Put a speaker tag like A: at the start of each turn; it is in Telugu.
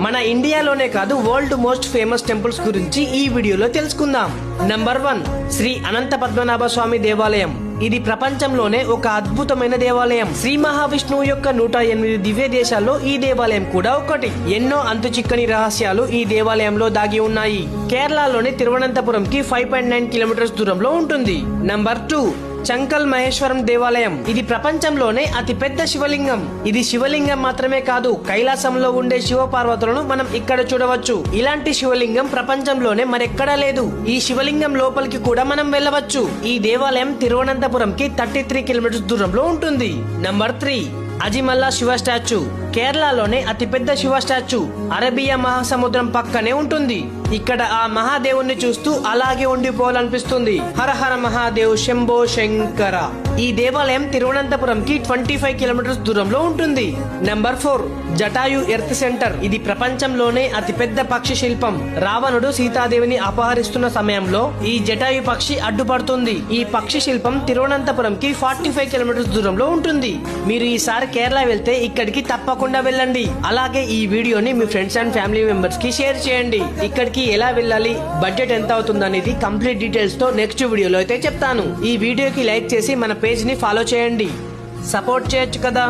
A: మన ఇండియాలోనే కాదు వరల్డ్ మోస్ట్ ఫేమస్ టెంపుల్స్ గురించి ఈ వీడియోలో తెలుసుకుందాం. నంబర్ 1 శ్రీ అనంత పద్మనాభ స్వామి దేవాలయం. ఇది ప్రపంచంలోనే ఒక అద్భుతమైన దేవాలయం. శ్రీ మహావిష్ణువు యొక్క 108 దివ్య దేశాల్లో ఈ దేవాలయం కూడా ఒకటి. ఎన్నో అంతు చిక్కని రహస్యాలు ఈ దేవాలయంలో దాగి ఉన్నాయి. కేరళలోని తిరువనంతపురంకి 5.9 కిలోమీటర్స్ దూరంలో ఉంటుంది. నంబర్ 2 చంకల్ మహేశ్వరం దేవాలయం. ఇది ప్రపంచంలోనే అతి పెద్ద శివలింగం. ఇది శివలింగం మాత్రమే కాదు, కైలాసంలో ఉండే శివ పార్వతులను మనం ఇక్కడ చూడవచ్చు. ఇలాంటి శివలింగం ప్రపంచంలోనే మరెక్కడా లేదు. ఈ శివలింగం లోపలికి కూడా మనం వెళ్ళవచ్చు. ఈ దేవాలయం తిరువనంతపురంకి 33 కిలోమీటర్స్ దూరంలో ఉంటుంది. Number 3 Azhimala Shiva statue. కేరళలోనే అతిపెద్ద శివ స్టాచ్యూ అరేబియా మహాసముద్రం పక్కనే ఉంటుంది. ఇక్కడ ఆ మహాదేవుణ్ణి చూస్తూ అలాగే ఉండిపోవాలనిపిస్తుంది. హర హర మహాదేవ్ శంభో శంకర. ఈ దేవాలయం తిరువనంతపురంకి 25 కిలోమీటర్స్ దూరంలో ఉంటుంది. Number 4 Jatayu earth centre. ఇది ప్రపంచంలోనే అతిపెద్ద పక్షి శిల్పం. రావణుడు సీతాదేవిని అపహరిస్తున్న సమయంలో ఈ జటాయు పక్షి అడ్డుపడుతుంది. ఈ పక్షి శిల్పం తిరువనంతపురంకి 45 కిలోమీటర్స్ దూరంలో ఉంటుంది. మీరు ఈసారి కేరళ వెళ్తే ఇక్కడికి తప్పకుండా వెళ్ళండి. అలాగే ఈ వీడియోని మీ ఫ్రెండ్స్ అండ్ ఫ్యామిలీ మెంబర్స్ కి షేర్ చేయండి. ఇక్కడికి ఎలా వెళ్ళాలి, బడ్జెట్ ఎంత అవుతుంది అనేది కంప్లీట్ డీటెయిల్స్ తో నెక్స్ట్ వీడియోలో అయితే చెప్తాను. ఈ వీడియోకి లైక్ చేసి మన పేజ్ ని ఫాలో చేయండి. సపోర్ట్ చేయొచ్చు కదా.